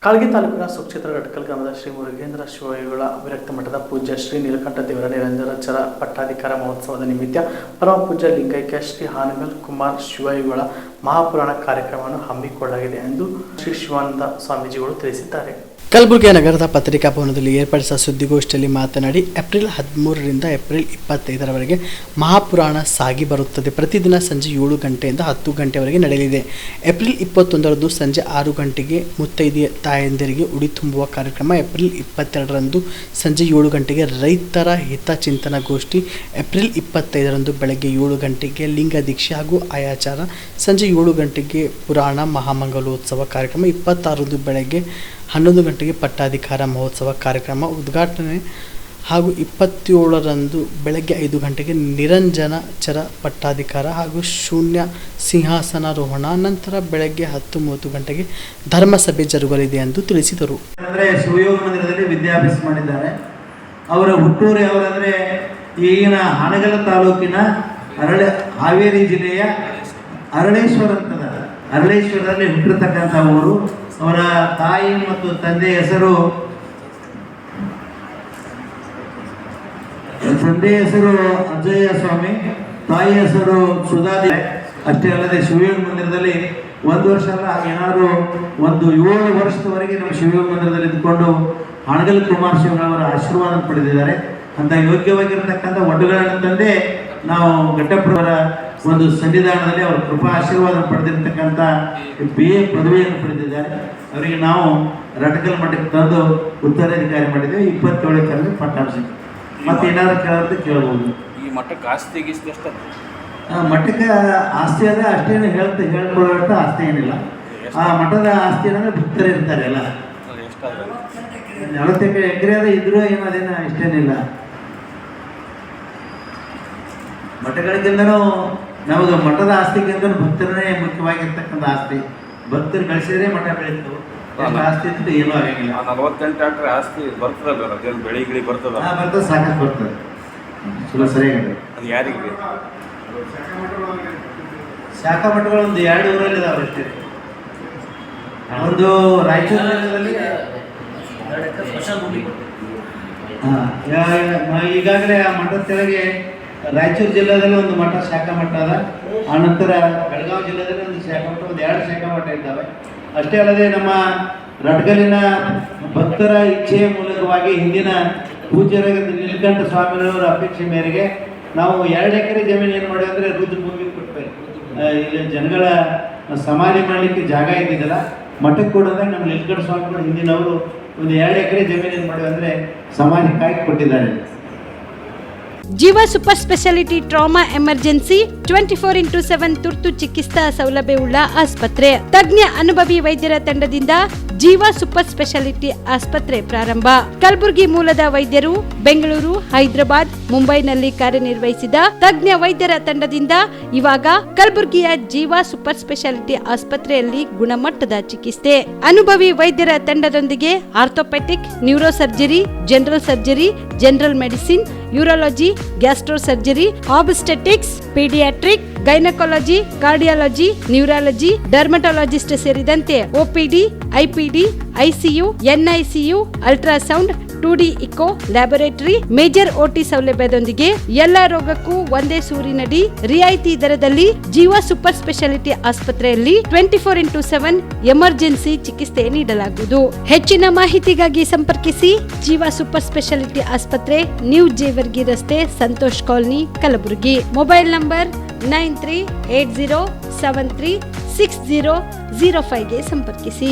ಕಾಳಗಿ ತಾಲೂಕಿನ ಸುಕ್ಷೇತ್ರ ಘಟಕಲ್ ಗ್ರಾಮದ ಶ್ರೀ ಮುರುಘೇಂದ್ರ ಶಿವಯೋಗಿಗಳ ವಿರಕ್ತ ಮಠದ ಪೂಜ್ಯ ಶ್ರೀ ನೀಲಕಂಠ ದೇವರ ನಿರಂಜನಾಚಾರ ಪಟ್ಟಾಧಿಕಾರ ಮಹೋತ್ಸವದ ನಿಮಿತ್ತ ಪರಮ ಪೂಜ್ಯ ಲಿಂಗೈಕ್ಯ ಶ್ರೀ ಹಾನಗಲ್ ಕುಮಾರ್ ಶಿವಯೋಗಿಗಳ ಮಹಾಪುರಾಣ ಕಾರ್ಯಕ್ರಮವನ್ನು ಹಮ್ಮಿಕೊಳ್ಳಲಾಗಿದೆ ಎಂದು ಶ್ರೀ ಶಿವಾನಂದ ಸ್ವಾಮೀಜಿಗಳು ತಿಳಿಸಿದ್ದಾರೆ. ಕಲಬುರಗಿ ನಗರದ ಪತ್ರಿಕಾ ಭವನದಲ್ಲಿ ಏರ್ಪಡಿಸಿದ ಸುದ್ದಿಗೋಷ್ಠಿಯಲ್ಲಿ ಮಾತನಾಡಿ ಏಪ್ರಿಲ್ 13ರಿಂದ ಏಪ್ರಿಲ್ 25ರವರೆಗೆ ಮಹಾಪುರಾಣ ಸಾಗಿ ಬರುತ್ತದೆ. ಪ್ರತಿದಿನ ಸಂಜೆ 7 ಗಂಟೆಯಿಂದ 10 ಗಂಟೆವರೆಗೆ ನಡೆಯಲಿದೆ. ಏಪ್ರಿಲ್ 21ರಂದು ಸಂಜೆ 6 ಗಂಟೆಗೆ ಮುತ್ತೈದೆ ತಾಯಂದಿರಿಗೆ ಉಡಿ ತುಂಬುವ ಕಾರ್ಯಕ್ರಮ. ಏಪ್ರಿಲ್ 22ರಂದು ಸಂಜೆ 7 ಗಂಟೆಗೆ ರೈತರ ಹಿತಚಿಂತನ ಗೋಷ್ಠಿ. ಏಪ್ರಿಲ್ 25ರಂದು ಬೆಳಗ್ಗೆ 7 ಗಂಟೆಗೆ ಲಿಂಗ ದೀಕ್ಷೆ ಹಾಗೂ ಆಯಾಚಾರ. ಸಂಜೆ 7 ಗಂಟೆಗೆ ಪುರಾಣ ಮಹಾಮಂಗಲೋತ್ಸವ ಕಾರ್ಯಕ್ರಮ. 26ರಂದು ಬೆಳಗ್ಗೆ 11 ಗಂಟೆಗೆ ಪಟ್ಟಾಧಿಕಾರ ಮಹೋತ್ಸವ ಕಾರ್ಯಕ್ರಮ ಉದ್ಘಾಟನೆ ಹಾಗೂ 27ರಂದು ಬೆಳಗ್ಗೆ 5 ಗಂಟೆಗೆ ನಿರಂಜನಾಚಾರ ಪಟ್ಟಾಧಿಕಾರ ಹಾಗೂ ಶೂನ್ಯ ಸಿಂಹಾಸನಾರೋಹಣ. ನಂತರ ಬೆಳಗ್ಗೆ 10:30 ಗಂಟೆಗೆ ಧರ್ಮಸಭೆ ಜರುಗಲಿದೆ ಎಂದು ತಿಳಿಸಿದರು. ಅಂದರೆ ಶಿವಯೋಗ ಮಂದಿರದಲ್ಲಿ ವಿದ್ಯಾಭ್ಯಾಸ ಮಾಡಿದ್ದಾರೆ. ಅವರ ಹುಟ್ಟೂರು ಯಾವ್ದಂದರೆ ಈಗಿನ ಹಾನಗಲ್ ತಾಲೂಕಿನ ಹಾವೇರಿ ಜಿಲ್ಲೆಯ ಅರಳೇಶ್ವರ ಅಂತದ. ಅರಳೇಶ್ವರದಲ್ಲಿ ಹುಟ್ಟಿರ್ತಕ್ಕಂಥ ಊರು. ಅವರ ತಾಯಿ ಮತ್ತು ತಂದೆ ಹೆಸರು ಅಜ್ಜಯ್ಯ ಸ್ವಾಮಿ, ತಾಯಿ ಹೆಸರು ಸುಧಾದೇವಿ. ಅಷ್ಟೇ ಅಲ್ಲದೆ ಶಿವಯೋಗ ಮಂದಿರದಲ್ಲಿ 1 ವರ್ಷ ಅಲ್ಲ, ಏನಾದರೂ 7 ವರ್ಷದವರೆಗೆ ನಮ್ಮ ಶಿವಯೋಗ ಮಂದಿರದಲ್ಲಿ ಇದ್ದುಕೊಂಡು ಹಾನಗಲ್ ಕುಮಾರ್ ಶಿವಯವರ ಆಶೀರ್ವಾದ ಪಡೆದಿದ್ದಾರೆ. ಅಂತ ಯೋಗ್ಯವಾಗಿರ್ತಕ್ಕಂಥ ಒಡ್ಡುಗಳನ್ನು ತಂದೆ ನಾವು ಘಟ್ಟಪ್ರವರ ಒಂದು ಸನ್ನಿಧಾನದಲ್ಲಿ ಅವರ ಕೃಪಾ ಆಶೀರ್ವಾದ ಪಡೆದಿರ್ತಕ್ಕಂಥ BA ಪದವಿಯನ್ನು ಪಡೆದಿದ್ದಾರೆ. ಅವರಿಗೆ ನಾವು ರಟಕಲ್ ಮಠಕ್ಕೆ ತಂದು ಉತ್ತರಾಧಿಕಾರಿ ಮಾಡಿದ್ದೇವೆ. 27 ಪಟ್ಟಾಭಿಷೇಕ. ಮತ್ತೆ ಏನಾದರೂ ಕೇಳೋದು ಕೇಳಬಹುದು. ಈ ಮಠಕ್ಕೆ ಆಸ್ತಿ ಗೀಸ್ತಿ ಎಷ್ಟು? ಮಠಕ್ಕೆ ಆಸ್ತಿ ಅದ, ಅಷ್ಟೇನು ಹೇಳ್ಕೊಳ್ಳೋಂಥ ಆಸ್ತಿ ಏನಿಲ್ಲ. ಆ ಮಠದ ಆಸ್ತಿ ಏನಂದ್ರೆ ಭಕ್ತರು ಇರ್ತಾರೆ ಎಲ್ಲ. 40 ಎಕರೆ ಅದ ಇದ್ರೂ ಏನದೇನ ಇಷ್ಟೇನಿಲ್ಲ. ಮಠಗಳಿಗಿಂತನೂ ನಮಗೆ ಮಠದ ಆಸ್ತಿಗಿಂತ ಭಕ್ತರನ್ನೇ ಮುಖ್ಯವಾಗಿರ್ತಕ್ಕಂಥ ಆಸ್ತಿ. ಭಕ್ತರು ಗಳಿಸಿದ್ರೆ ಮಠ ಬೆಳೀತವೆ. ಆಸ್ತಿ ಅಂತ ಏನೂ ಆಗಂಗಿಲ್ಲ. 48 ಎಕರೆ ಆಸ್ತಿ ಬರ್ತದಲ್ಲ, ಅದೇನು ಬೆಳೆ ಬರ್ತದ? ಬರ್ತದೆ, ಸಾಕಷ್ಟು ಬರ್ತದೆ. ಚಲೋ ಸರಿಯಾಗಿದೆ. ಅದು ಯಾರಿಗೆ? ಶಾಖಾ ಮಠಗಳು ಒಂದು 2 ಊರಲ್ಲಿ ಇದಾವೆ ಅಷ್ಟೇ. ಒಂದು ರಾಯಚೂರು ಜಿಲ್ಲೆಯಲ್ಲಿ ಈಗಾಗಲೇ ಆ ಮಠದ ಕೆಳಗೆ ರಾಯಚೂರು ಜಿಲ್ಲೆಯಲ್ಲಿ ಒಂದು ಮಠ ಶಾಖಾ ಮಠ ಅದ. ಆನಂತರ ಬೆಳಗಾವಿ ಜಿಲ್ಲೆಯಲ್ಲಿ ಒಂದು ಶಾಖಾ ಮಠ, 2 ಶಾಖಾ ಮಠ ಇದ್ದಾವೆ. ಅಷ್ಟೇ ಅಲ್ಲದೆ ನಮ್ಮ ರಟ್ಗಲಿನ ಭಕ್ತರ ಇಚ್ಛೆಯ ಮೂಲಕವಾಗಿ ಹಿಂದಿನ ಪೂಜ್ಯರಾದ ನೀಲಕಂಠ ಸ್ವಾಮಿಯವರ ಅಪೇಕ್ಷೆ ಮೇರೆಗೆ ನಾವು 2 ಎಕರೆ ಜಮೀನು ಏನು ಮಾಡಿದೆ ಅಂದರೆ ರುದ್ರಭೂಮಿಗೆ ಕೊಟ್ಟರೆ ಇಲ್ಲಿ ಜನಗಳ ಸಮಾಧಿ ಮಾಡಲಿಕ್ಕೆ ಜಾಗ ಇದ್ದಿದ್ದಲ್ಲ. ಮಠಕ್ಕೆ ಕೊಡೋದಾಗ ನಮ್ಮ ನೀಲಕಂಠ ಸ್ವಾಮಿಗಳು ಹಿಂದಿನವರು ಒಂದು 2 ಎಕರೆ ಜಮೀನು ಏನು ಮಾಡಿದೆ ಅಂದರೆ ಸಮಾಧಿಗಾಗಿ ಕೊಟ್ಟಿದ್ದಾರೆ. ಜೀವ super speciality trauma emergency 24x7 ತುರ್ತು ಚಿಕಿತ್ಸಾ ಸೌಲಭ್ಯವುಳ್ಳ ಆಸ್ಪತ್ರೆ. ತಜ್ಞ ಅನುಭವಿ ವೈದ್ಯರ ತಂಡದಿಂದ ಜೀವ ಸೂಪರ್ ಸ್ಪೆಷಾಲಿಟಿ ಆಸ್ಪತ್ರೆ ಪ್ರಾರಂಭ. ಕಲಬುರಗಿ ಮೂಲದ ವೈದ್ಯರು ಬೆಂಗಳೂರು, ಹೈದರಾಬಾದ್, ಮುಂಬೈನಲ್ಲಿ ಕಾರ್ಯನಿರ್ವಹಿಸಿದ ತಜ್ಞ ವೈದ್ಯರ ತಂಡದಿಂದ ಇವಾಗ ಕಲಬುರಗಿಯ ಜೀವ ಸೂಪರ್ ಸ್ಪೆಷಾಲಿಟಿ ಆಸ್ಪತ್ರೆಯಲ್ಲಿ ಗುಣಮಟ್ಟದ ಚಿಕಿತ್ಸೆ. ಅನುಭವಿ ವೈದ್ಯರ ತಂಡದೊಂದಿಗೆ orthopaedic, neuro surgery, general surgery, general medicine, urology, gastro surgery, obstetrics, paediatric, gynaecology, cardiology, neurology, dermatologist ಸೇರಿದಂತೆ OPD, IPD, ICU, NICU, ultrasound, 2D echo, laboratory, major OT ಸೌಲಭ್ಯದೊಂದಿಗೆ ಎಲ್ಲ ರೋಗಕ್ಕೂ ಒಂದೇ ಸೂರಿನಡಿ ರಿಯಾಯಿತಿ ದರದಲ್ಲಿ ಜೀವ ಸೂಪರ್ ಸ್ಪೆಷಾಲಿಟಿ ಆಸ್ಪತ್ರೆಯಲ್ಲಿ 24x7 ಎಮರ್ಜೆನ್ಸಿ ಚಿಕಿತ್ಸೆ ನೀಡಲಾಗುವುದು. ಹೆಚ್ಚಿನ ಮಾಹಿತಿಗಾಗಿ ಸಂಪರ್ಕಿಸಿ ಜೀವ ಸೂಪರ್ ಸ್ಪೆಷಾಲಿಟಿ ಆಸ್ಪತ್ರೆ, ನ್ಯೂ ಜೇವರ್ಗಿ ರಸ್ತೆ, Santosh colony, Kalaburagi. Mobile number 9380736005ಗೆ ಸಂಪರ್ಕಿಸಿ.